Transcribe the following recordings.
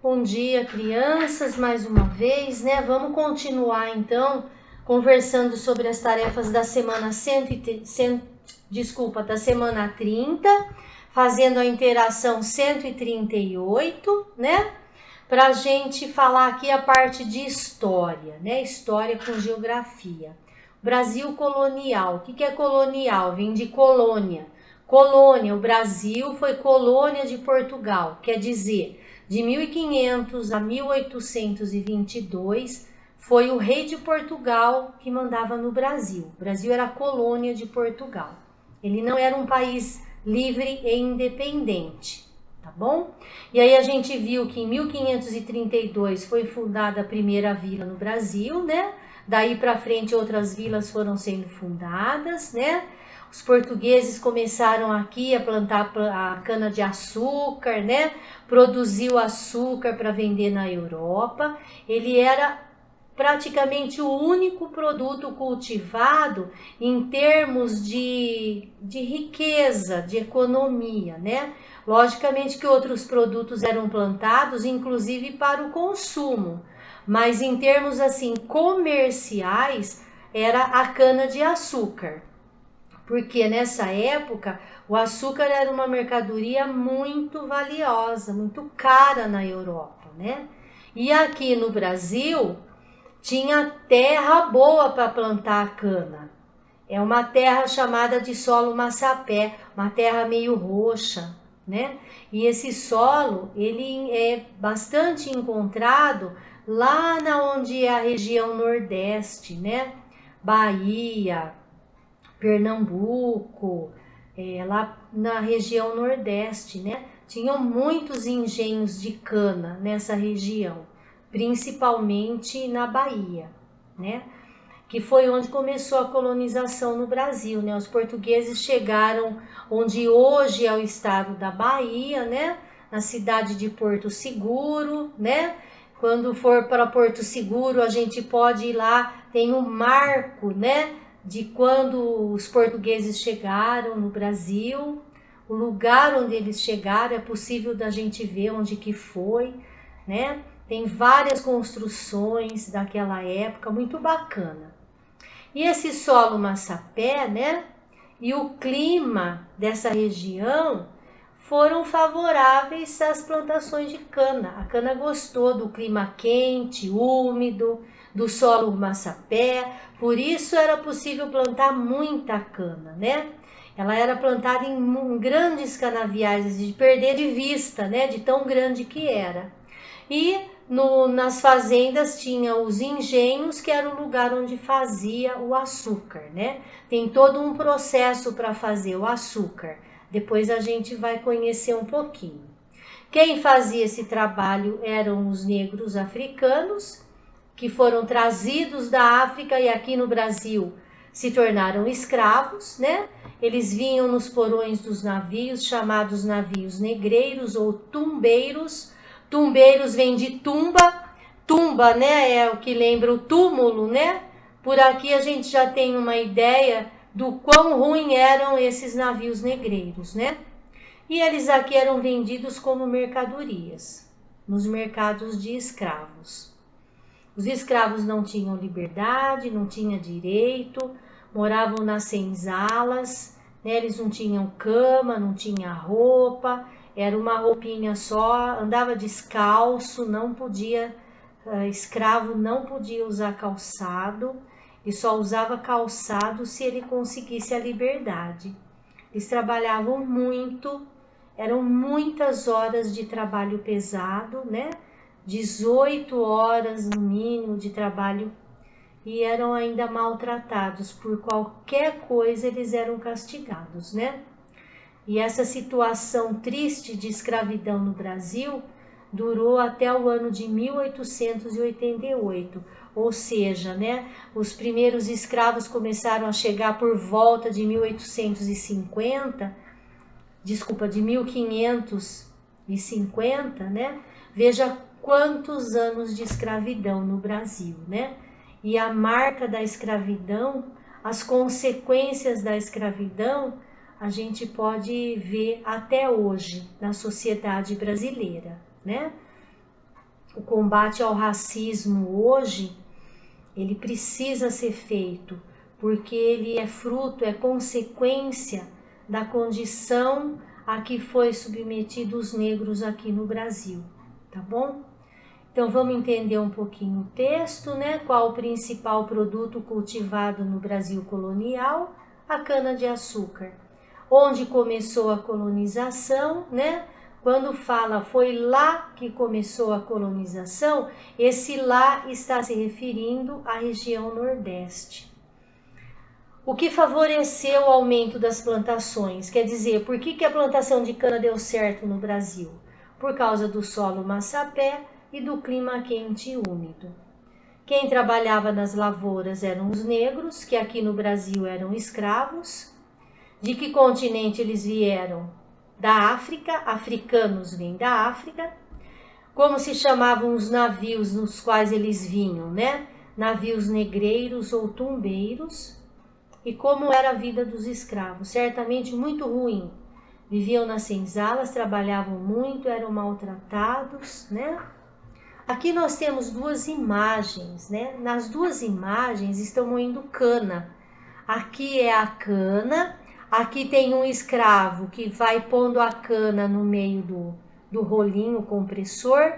Bom dia, crianças, mais uma vez, né? Vamos continuar então conversando sobre as tarefas da semana da semana 30, fazendo a interação 138, né? Para a gente falar aqui a parte de história, né? História com geografia. Brasil colonial. O que é colonial? Vem de colônia. Colônia, o Brasil foi colônia de Portugal, quer dizer, de 1500 a 1822 foi o rei de Portugal que mandava no Brasil. O Brasil era colônia de Portugal. Ele não era um país livre e independente, tá bom? E aí a gente viu que em 1532 foi fundada a primeira vila no Brasil, né? Daí para frente outras vilas foram sendo fundadas, né? Os portugueses começaram aqui a plantar a cana-de-açúcar, né? Produziu açúcar para vender na Europa. Ele era praticamente o único produto cultivado em termos de riqueza, de economia, né? Logicamente que outros produtos eram plantados, inclusive para o consumo, mas em termos assim comerciais, era a cana-de-açúcar. Porque nessa época o açúcar era uma mercadoria muito valiosa, muito cara na Europa, né? E aqui no Brasil tinha terra boa para plantar a cana. É uma terra chamada de solo massapé, uma terra meio roxa, né? E esse solo, ele é bastante encontrado lá na onde é a região nordeste, né? Bahia, Pernambuco, lá na região nordeste, né? Tinham muitos engenhos de cana nessa região, principalmente na Bahia, né? Que foi onde começou a colonização no Brasil, né? Os portugueses chegaram onde hoje é o estado da Bahia, né? Na cidade de Porto Seguro, né? Quando for para Porto Seguro, a gente pode ir lá, tem um marco, né? De quando os portugueses chegaram no Brasil, o lugar onde eles chegaram, é possível da gente ver onde que foi, né? Tem várias construções daquela época, muito bacana. E esse solo massapé, né? E o clima dessa região foram favoráveis às plantações de cana. A cana gostou do clima quente, úmido, do solo massapé, por isso era possível plantar muita cana, né? Ela era plantada em grandes canaviais, de perder de vista, né? De tão grande que era. E nas fazendas tinha os engenhos, que era o lugar onde fazia o açúcar, né? Tem todo um processo para fazer o açúcar. Depois a gente vai conhecer um pouquinho. Quem fazia esse trabalho eram os negros africanos, que foram trazidos da África e aqui no Brasil se tornaram escravos, né? Eles vinham nos porões dos navios, chamados navios negreiros ou tumbeiros. Tumbeiros vem de tumba, tumba, né, é o que lembra o túmulo, né? Por aqui a gente já tem uma ideia do quão ruim eram esses navios negreiros, né? E eles aqui eram vendidos como mercadorias, nos mercados de escravos. Os escravos não tinham liberdade, não tinham direito, moravam nas senzalas, né? Eles não tinham cama, não tinham roupa, era uma roupinha só, andava descalço, não podia, escravo não podia usar calçado, e só usava calçado se ele conseguisse a liberdade. Eles trabalhavam muito, eram muitas horas de trabalho pesado, né? 18 horas no mínimo de trabalho, e eram ainda maltratados. Por qualquer coisa eles eram castigados, né? E essa situação triste de escravidão no Brasil durou até o ano de 1888, ou seja, né, os primeiros escravos começaram a chegar por volta de 1850, de 1550, né? Veja quantos anos de escravidão no Brasil, né? E a marca da escravidão, as consequências da escravidão, a gente pode ver até hoje na sociedade brasileira, né? o combate ao racismo hoje, ele precisa ser feito, porque ele é fruto, é consequência da condição a que foi submetido os negros aqui no Brasil, tá bom? Então vamos entender um pouquinho o texto, né? Qual o principal produto cultivado no Brasil colonial? A cana-de-açúcar. Onde começou a colonização, né? Quando fala foi lá que começou a colonização, esse lá está se referindo à região Nordeste. O que favoreceu o aumento das plantações? Quer dizer, por que a plantação de cana deu certo no Brasil? Por causa do solo massapé e do clima quente e úmido. Quem trabalhava nas lavouras eram os negros, que aqui no Brasil eram escravos. De que continente eles vieram? Da África, africanos vêm da África. Como se chamavam os navios nos quais eles vinham, né? Navios negreiros ou tumbeiros. E como era a vida dos escravos? Certamente muito ruim. Viviam nas senzalas, trabalhavam muito, eram maltratados, né? Aqui nós temos duas imagens, né? Nas duas imagens estão moendo cana. Aqui é a cana, aqui tem um escravo que vai pondo a cana no meio do rolinho compressor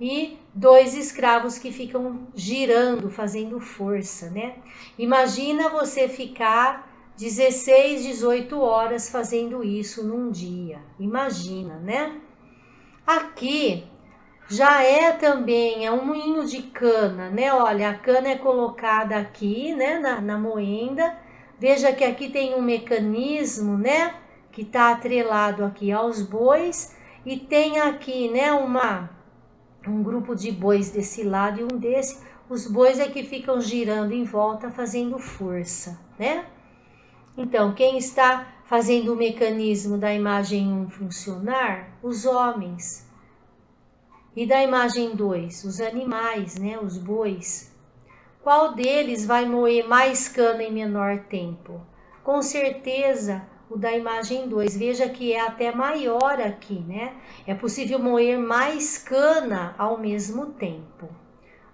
e dois escravos que ficam girando, fazendo força, né? Imagina você ficar 16, 18 horas fazendo isso num dia. Imagina, né? Aqui já é também, é um moinho de cana, né? Olha, a cana é colocada aqui, né, na moenda. Veja que aqui tem um mecanismo, né, que está atrelado aqui aos bois. E tem aqui, né, um grupo de bois desse lado e um desse. Os bois é que ficam girando em volta, fazendo força, né? Então, quem está fazendo o mecanismo da imagem 1 funcionar? Os homens. E da imagem 2, os animais, né, os bois. Qual deles vai moer mais cana em menor tempo? Com certeza, o da imagem 2. Veja que é até maior aqui, né? É possível moer mais cana ao mesmo tempo,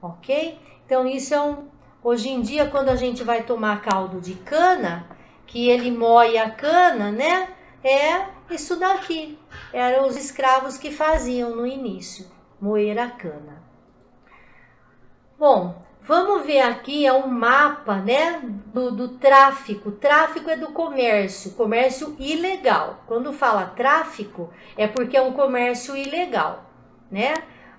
ok? Então, isso é hoje em dia, quando a gente vai tomar caldo de cana, que ele moe a cana, né? É isso daqui. Eram os escravos que faziam no início. Moer a cana. Bom, vamos ver aqui, é um mapa, né, do tráfico. Tráfico é do comércio ilegal. Quando fala tráfico, é porque é um comércio ilegal, né?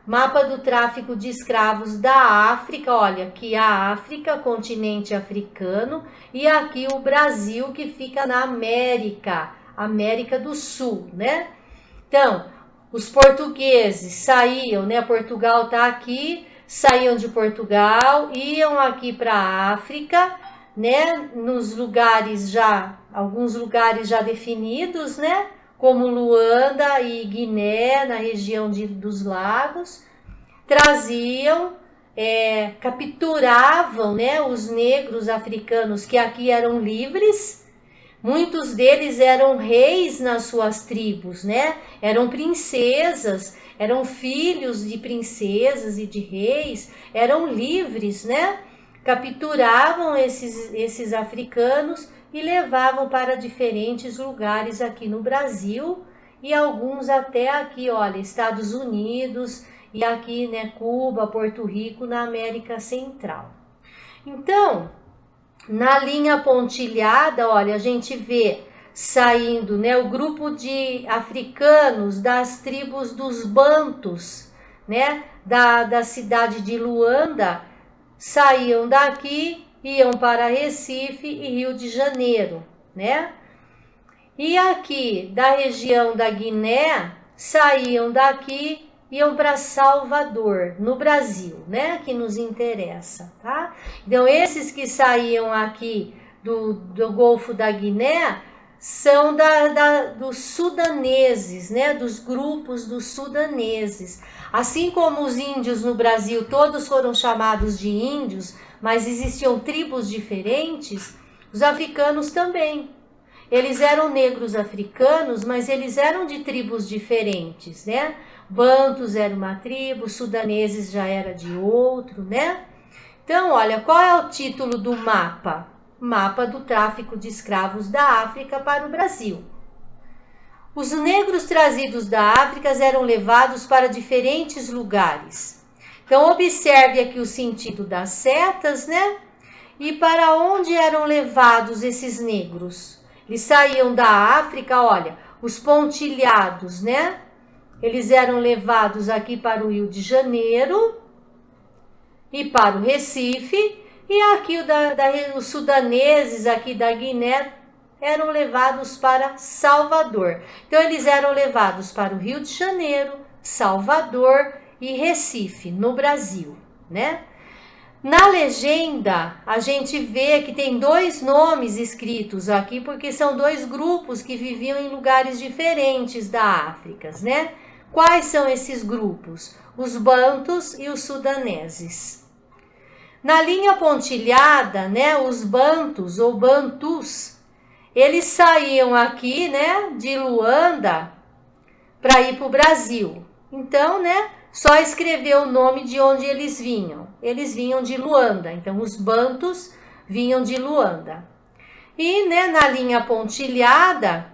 Mapa do tráfico de escravos da África, olha, aqui a África, continente africano, e aqui o Brasil, que fica na América do Sul, né? Então, os portugueses saíam, né? Portugal está aqui, saíam de Portugal, iam aqui para a África, né? Nos lugares alguns lugares já definidos, né? Como Luanda e Guiné, na região dos lagos, traziam, capturavam, né? Os negros africanos que aqui eram livres. Muitos deles eram reis nas suas tribos, né? Eram princesas, eram filhos de princesas e de reis, eram livres, né? Capturavam esses africanos e levavam para diferentes lugares aqui no Brasil e alguns até aqui, olha, Estados Unidos e aqui, né, Cuba, Porto Rico, na América Central. Então, na linha pontilhada, olha, a gente vê saindo, né, o grupo de africanos das tribos dos Bantus, né, da cidade de Luanda, saíam daqui, iam para Recife e Rio de Janeiro, né? E aqui, da região da Guiné, saíam daqui, iam para Salvador, no Brasil, né? Que nos interessa, tá? Então, esses que saíam aqui do Golfo da Guiné são dos sudaneses, né? Dos grupos dos sudaneses. Assim como os índios no Brasil, todos foram chamados de índios, mas existiam tribos diferentes, os africanos também. Eles eram negros africanos, mas eles eram de tribos diferentes, né? Bantus era uma tribo, sudaneses já era de outro, né? Então, olha, qual é o título do mapa? Mapa do tráfico de escravos da África para o Brasil. Os negros trazidos da África eram levados para diferentes lugares. Então, observe aqui o sentido das setas, né? E para onde eram levados esses negros? Eles saíam da África, olha, os pontilhados, né? Eles eram levados aqui para o Rio de Janeiro e para o Recife. E aqui os sudaneses aqui da Guiné eram levados para Salvador. Então, eles eram levados para o Rio de Janeiro, Salvador e Recife, no Brasil, né? Na legenda, a gente vê que tem dois nomes escritos aqui, porque são dois grupos que viviam em lugares diferentes da África, né? Quais são esses grupos? Os bantus e os sudaneses. Na linha pontilhada, né, os bantus ou bantus, eles saíam aqui, né, de Luanda para ir para o Brasil. Então, né, só escrever o nome de onde eles vinham. Eles vinham de Luanda, então os bantus vinham de Luanda. E, né, na linha pontilhada,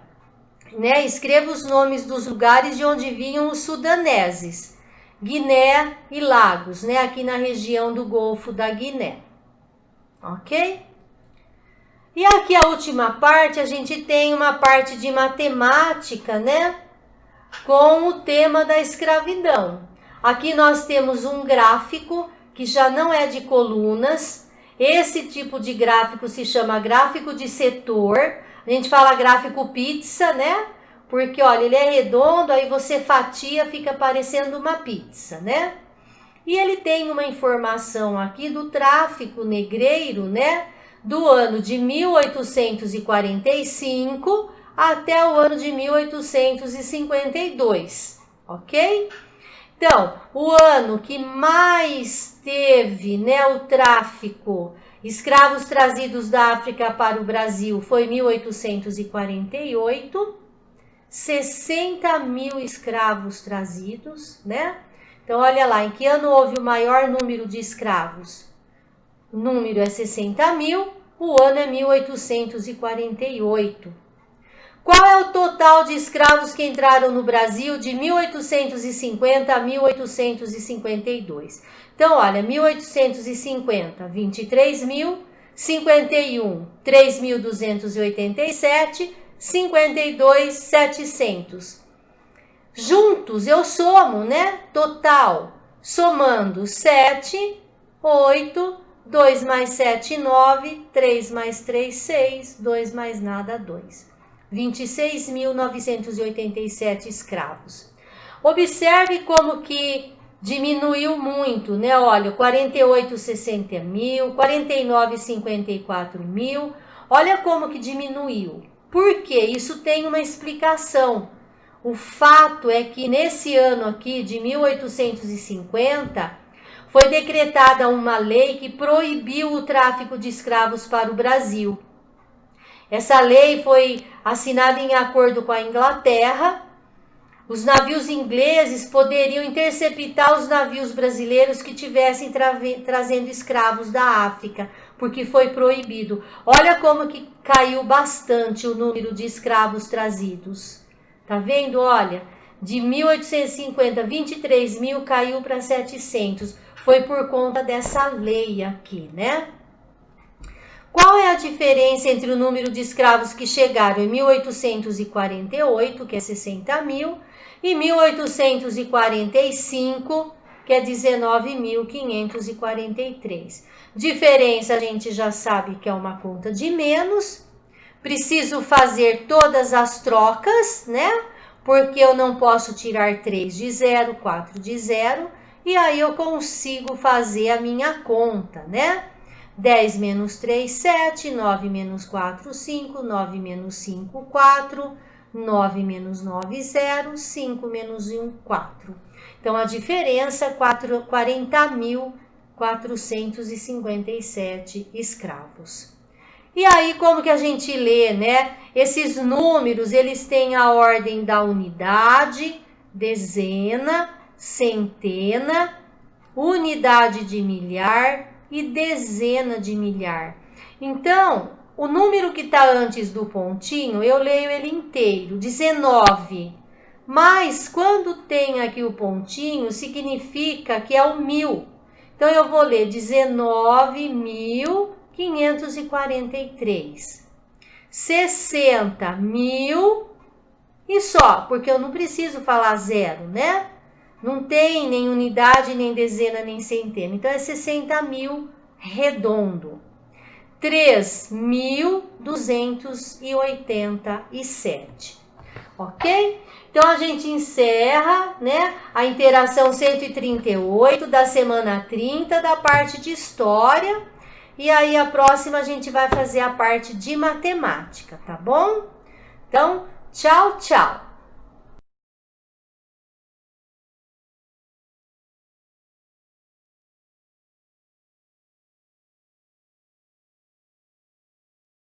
né, escreva os nomes dos lugares de onde vinham os sudaneses. Guiné e Lagos, né, aqui na região do Golfo da Guiné. Ok? E aqui a última parte, a gente tem uma parte de matemática, né, com o tema da escravidão. Aqui nós temos um gráfico que já não é de colunas. Esse tipo de gráfico se chama gráfico de setor. A gente fala gráfico pizza, né? Porque, olha, ele é redondo, aí você fatia, fica parecendo uma pizza, né? E ele tem uma informação aqui do tráfico negreiro, né? Do ano de 1845 até o ano de 1852, ok? Então, o ano que mais teve, né, o tráfico, escravos trazidos da África para o Brasil foi 1848, 60 mil escravos trazidos, né? Então, olha lá, em que ano houve o maior número de escravos? O número é 60 mil, o ano é 1848. Qual é o total de escravos que entraram no Brasil de 1850 a 1852? Então, olha, 1850, 23 mil, 51, 3.287, 52, 700. Juntos eu somo, né? Total, somando 7, 8, 2 mais 7, 9, 3 mais 3, 6, 2 mais nada, 2. 26.987 escravos. Observe como que diminuiu muito, né? Olha, 48, 60 mil, 49, 54 mil. Olha como que diminuiu. Por quê? Isso tem uma explicação. O fato é que nesse ano aqui de 1850 foi decretada uma lei que proibiu o tráfico de escravos para o Brasil. Essa lei foi assinada em acordo com a Inglaterra. Os navios ingleses poderiam interceptar os navios brasileiros que tivessem trazendo escravos da África, porque foi proibido. Olha como que caiu bastante o número de escravos trazidos. Tá vendo? Olha, de 1850, 23 mil caiu para 700. Foi por conta dessa lei aqui, né? Qual é a diferença entre o número de escravos que chegaram em 1848, que é 60 mil, e 1845, que é 19.543? Diferença a gente já sabe que é uma conta de menos. Preciso fazer todas as trocas, né? Porque eu não posso tirar 3 de 0, 4 de 0. E aí eu consigo fazer a minha conta, né? 10 menos 3, 7, 9 menos 4, 5, 9 menos 5, 4, 9 menos 9, 0, 5 menos 1, 4. Então, a diferença é 40.457 escravos. E aí, como que a gente lê, né? Esses números, eles têm a ordem da unidade, dezena, centena, unidade de milhar e dezena de milhar. Então, o número que está antes do pontinho, eu leio ele inteiro, 19. Mas, quando tem aqui o pontinho, significa que é o 1000. Então, eu vou ler 19.543. 60.000 e só, porque eu não preciso falar zero, né? Não tem nem unidade, nem dezena, nem centena. Então, é 60.000 redondo. 3.287. Ok? Então, a gente encerra, né, a interação 138 da semana 30 da parte de história. E aí, a próxima a gente vai fazer a parte de matemática, tá bom? Então, tchau, tchau!